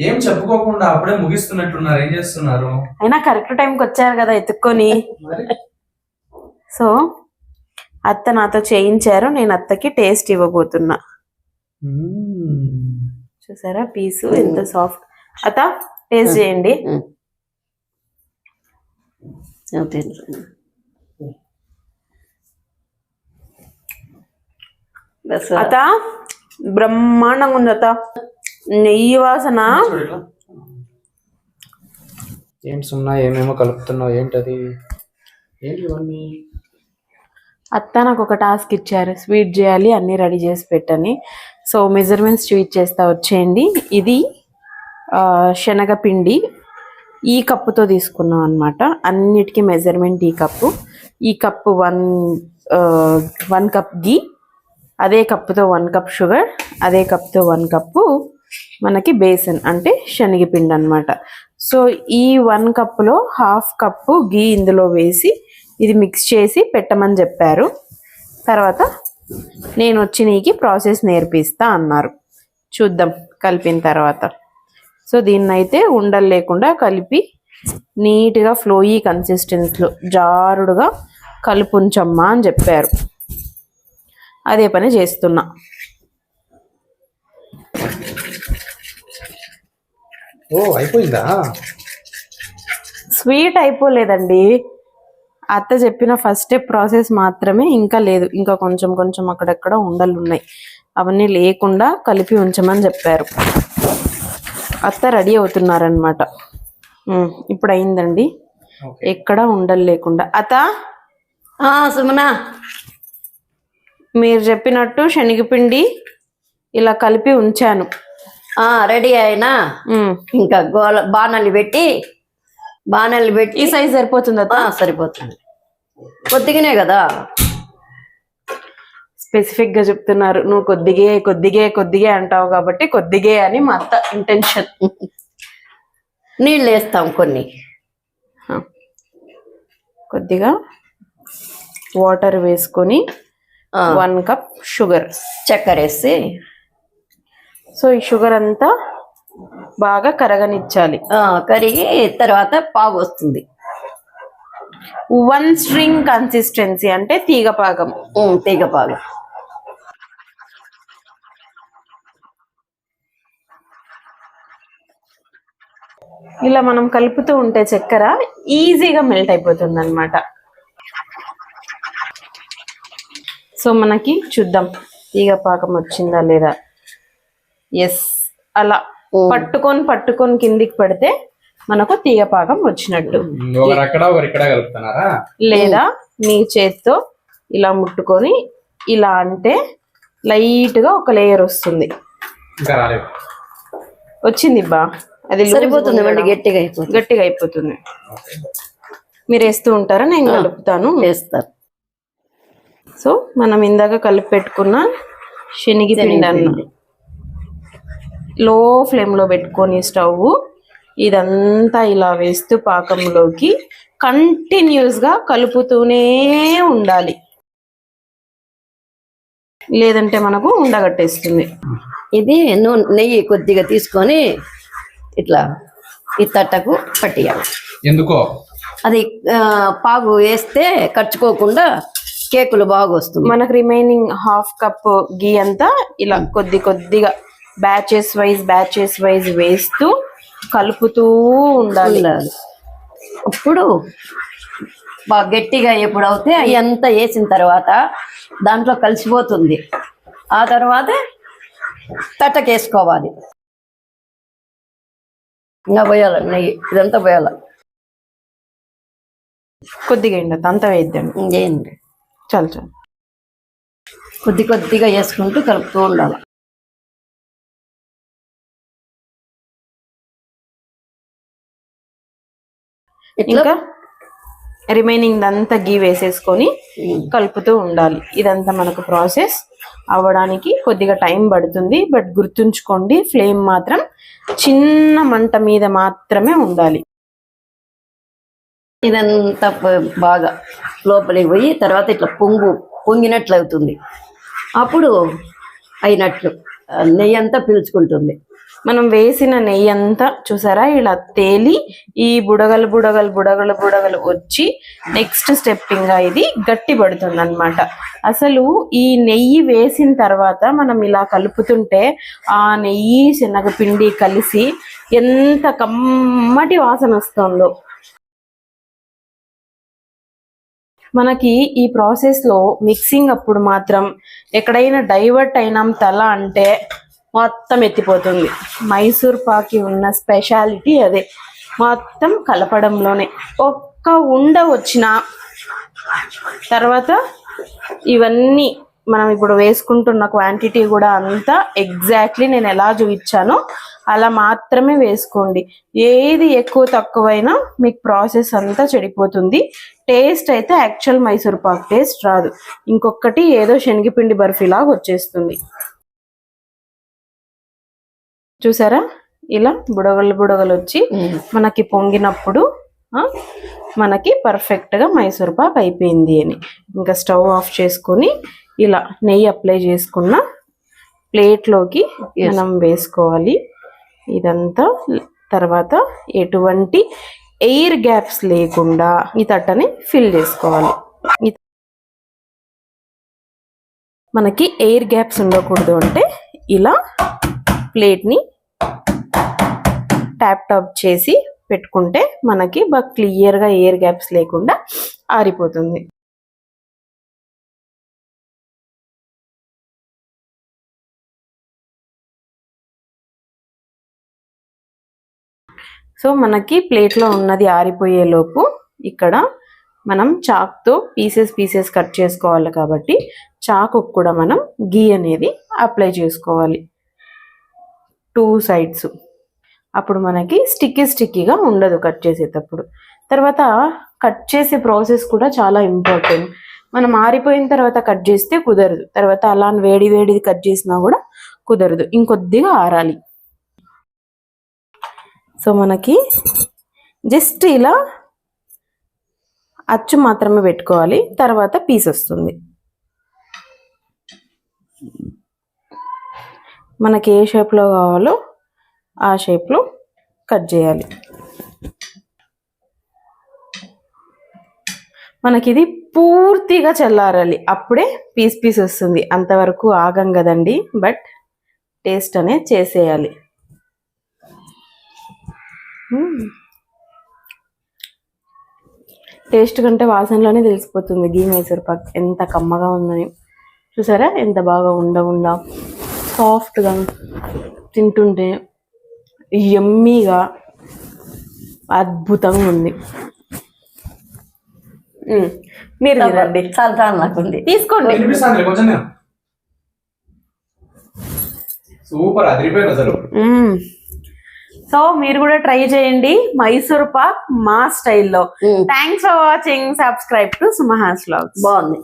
ఏం చెప్పుకోకుండా అప్పుడే ముగిస్తున్నట్టున్నారు, ఏం చేస్తున్నారు? అయినా కరెక్ట్ టైంకి వచ్చారు కదా ఎత్తుక్కొని. సో అత్త నాతో చేయించారు, నేను అత్తకి టేస్ట్ ఇవ్వబోతున్నా. చూసారా పీసు ఎంత సాఫ్ట్. అత్త టేస్ట్ చేయండి. అత్త బ్రహ్మాండంగా ఉంది అత్త. నెయ్యి వాసన. ఏంటి సున్నా ఏమేమో కలుపుతున్నావు, ఏంటది? ఏంటి ఇవన్నీ? అత్త నాకు ఒక టాస్క్ ఇచ్చారు, స్వీట్ చేయాలి, అన్నీ రెడీ చేసి పెట్టని. సో మెజర్మెంట్స్ స్వీట్ చేస్తా వచ్చేయండి. ఇది శనగపిండి ఈ కప్పుతో తీసుకున్నాం అనమాట. అన్నిటికీ మెజర్మెంట్ ఈ కప్పు. ఈ కప్పు 1 కప్ గీ, అదే కప్పుతో 1 కప్ షుగర్, అదే కప్తో 1 కప్పు మనకి బేసన్ అంటే శనగపిండి అనమాట. సో ఈ 1 కప్పులో 1/2 కప్పు గీ ఇందులో వేసి ఇది మిక్స్ చేసి పెట్టమని చెప్పారు. తర్వాత నేను వచ్చి నీకు ప్రాసెస్ నేర్పిస్తా అన్నారు. చూద్దాం కలిపిన తర్వాత. సో దీన్నైతే ఉండలు లేకుండా కలిపి నీట్గా ఫ్లోయీ కన్సిస్టెన్సీలో జారుడుగా కలుపుంచమ్మా అని చెప్పారు. అదే పని చేస్తున్నా. ఓ అయిపోయిందా? స్వీట్ అయిపోలేదండి, అత్త చెప్పిన ఫస్ట్ స్టెప్ ప్రాసెస్ మాత్రమే, ఇంకా లేదు. ఇంకా కొంచెం కొంచెం అక్కడెక్కడ ఉండలు ఉన్నాయి, అవన్నీ లేకుండా కలిపి ఉంచమని చెప్పారు. అత్త రెడీ అవుతున్నారనమాట. ఇప్పుడు అయిందండి, ఎక్కడ ఉండలు లేకుండా. అత్త సుమనా, మీరు చెప్పినట్టు శనగపిండి ఇలా కలిపి ఉంచాను. రెడీ అయినా ఇంకా బాణాలు పెట్టి ఈ సైజ్ సరిపోతుంది? సరిపోతుంది, కొద్దిగానే కదా. స్పెసిఫిక్ గా చెప్తున్నారు, నువ్వు కొద్దిగే కొద్దిగే కొద్దిగే అంటావు కాబట్టి కొద్దిగే అని మా అత్త ఇంటెన్షన్. నీళ్ళు వేస్తాం కొన్ని, కొద్దిగా వాటర్ వేసుకొని 1 కప్ షుగర్, చక్కెర వేసి. సో ఈ షుగర్ అంతా బాగా కరగనిచ్చాలి. కరిగి తర్వాత పాగు వస్తుంది. 1 స్ట్రింగ్ కన్సిస్టెన్సీ అంటే తీగ పాకం. తీగ పాకం. ఇలా మనం కలుపుతూ ఉంటే చక్కెర ఈజీగా మెల్ట్ అయిపోతుంది అనమాట. సో మనకి చూద్దాం తీగ పాకం వచ్చిందా లేదా. ఎస్, అలా పట్టుకొని కిందికి పెడితే మనకు తీగ పాకం వచ్చినట్టు. లేదా మీ చేత్తో ఇలా ముట్టుకొని ఇలా అంటే లైట్ గా ఒక లేయర్ వస్తుంది. వచ్చింది బా, అది సరిపోతుంది, గట్టిగా అయిపోతుంది. మీరు వేస్తూ ఉంటారా? నేను కలుపుతాను. వేస్తారు. సో మనం ఇందాక కలిపి పెట్టుకున్న శనగపిండి అన్న లో ఫ్లేమ్ లో పెట్టుకొని స్టవ్ ఇదంతా ఇలా వేస్తూ పాకంలోకి కంటిన్యూస్ గా కలుపుతూనే ఉండాలి, లేదంటే మనకు ఉండగట్టేస్తుంది. ఇది నెయ్యి కొద్దిగా తీసుకొని ఇట్లా ఈ తట్టకు పట్టియాలి. ఎందుకో అది పాగు వేస్తే ఖర్చుకోకుండా కేకులు బాగా వస్తుంది. మనకు రిమైనింగ్ 1/2 కప్ గీ అంతా ఇలా కొద్దిగా బ్యాచెస్ వైజ్ వేస్తూ కలుపుతూ ఉండాలి. అప్పుడు బాగా గట్టిగా ఎప్పుడు అవుతే అంతా వేసిన తర్వాత దాంట్లో కలిసిపోతుంది. ఆ తర్వాత తట్టకేసుకోవాలి. ఇంకా పోయాలి నెయ్యి, ఇదంతా పోయాల. కొద్దిగా అంతా వేద్దాం. ఇంకేంటి, చాలు కొద్దిగా వేసుకుంటూ కలుపుతూ ఉండాలి. ఇంకా రిమైనింగ్ అంతా గీ వేసేసుకొని కలుపుతూ ఉండాలి. ఇదంతా మనకు ప్రాసెస్ అవ్వడానికి కొద్దిగా టైం పడుతుంది. బట్ గుర్తుంచుకోండి, ఫ్లేమ్ మాత్రం చిన్న మంట మీద మాత్రమే ఉండాలి. ఇదంతా బాగా లోపలికి పోయి తర్వాత ఇట్లా పొంగినట్లు అవుతుంది. అప్పుడు అయినట్లు నెయ్యి అంతా పీల్చుకుంటుంది. మనం వేసిన నెయ్యి అంతా చూసారా ఇలా తేలి ఈ బుడగలు బుడగలు బుడగలు బుడగలు వచ్చి నెక్స్ట్ స్టెప్పింగ్ గా ఇది గట్టి పడుతుంది అనమాట. అసలు ఈ నెయ్యి వేసిన తర్వాత మనం ఇలా కలుపుతుంటే ఆ నెయ్యి శనగపిండి కలిసి ఎంత కమ్మటి వాసన వస్తుందో. మనకి ఈ ప్రాసెస్ లో మిక్సింగ్ అప్పుడు మాత్రం ఎక్కడైనా డైవర్ట్ అయినాం తల అంటే మొత్తం ఎత్తిపోతుంది. మైసూర్ పాకి ఉన్న స్పెషాలిటీ అదే, మొత్తం కలపడంలోనే. ఒక్క ఉండ వచ్చిన తర్వాత ఇవన్నీ మనం ఇప్పుడు వేసుకుంటున్న క్వాంటిటీ కూడా అంతా ఎగ్జాక్ట్లీ నేను ఎలా చూపించానో అలా మాత్రమే వేసుకోండి. ఏది ఎక్కువ తక్కువైనా మీకు ప్రాసెస్ అంతా చెడిపోతుంది. టేస్ట్ అయితే యాక్చువల్ మైసూర్ పాక్ టేస్ట్ రాదు. ఇంకొకటి ఏదో శనగపిండి బర్ఫీ లాగా వచ్చేస్తుంది. చూసారా ఇలా బుడగలు బుడగలు వచ్చి మనకి పొంగినప్పుడు మనకి పర్ఫెక్ట్ గా మైసూర్ పాక్ అయిపోయింది అని. ఇంకా స్టవ్ ఆఫ్ చేసుకొని ఇలా నెయ్యి అప్లై చేసుకున్న ప్లేట్ లోకి మనం వేసుకోవాలి ఇదంతా. తర్వాత ఎటువంటి ఎయిర్ గ్యాప్స్ లేకుండా ఈ తట్టని ఫిల్ చేసుకోవాలి. మనకి ఎయిర్ గ్యాప్స్ ఉండకూడదు అంటే ఇలా ప్లేట్ ని ట్యాప్ టాప్ చేసి పెట్టుకుంటే మనకి బాగా క్లియర్ గా ఎయిర్ గ్యాప్స్ లేకుండా ఆరిపోతుంది. సో మనకి ప్లేట్ లో ఉన్నది ఆరిపోయే లోపు ఇక్కడ మనం చాక్తో పీసెస్ కట్ చేసుకోవాలి కాబట్టి చాకు కూడా మనం గీ అనేది అప్లై చేసుకోవాలి 2 sides. అప్పుడు మనకి స్టిక్కీగా ఉండదు కట్ చేసేటప్పుడు. తర్వాత కట్ చేసే ప్రాసెస్ కూడా చాలా ఇంపార్టెంట్. మనం ఆరిపోయిన తర్వాత కట్ చేస్తే కుదరదు. తర్వాత అలా వేడిది కట్ చేసినా కూడా కుదరదు, ఇంకొద్దిగా ఆరాలి. సో మనకి జస్ట్ ఇలా అచ్చు మాత్రమే పెట్టుకోవాలి, తర్వాత పీస్ వస్తుంది. మనకి ఏ షేప్లో కావాలో ఆ షేప్లో కట్ చేయాలి. మనకి ఇది పూర్తిగా చల్లారాలి, అప్పుడే పీస్ వస్తుంది. అంతవరకు ఆగం కదండి, బట్ టేస్ట్ అనేది చేసేయాలి. టేస్ట్ కంటే వాసనలోనే తెలిసిపోతుంది గీ మైసూర్ పాక్ ఎంత కమ్మగా ఉందని. చూసారా ఎంత బాగా ఉండ సాఫ్ట్గా, తింటుంటే యమ్మీగా అద్భుతంగా ఉంది. మీరు తినండి, తీసుకోండి. సూపర్, అదిరిపోయింది అసలు. సో మీరు కూడా ట్రై చేయండి మైసూర్ పాక్ మా స్టైల్లో. Thanks for watching. Subscribe to సుమహాస్ వ్లాగ్స్. బాగుంది.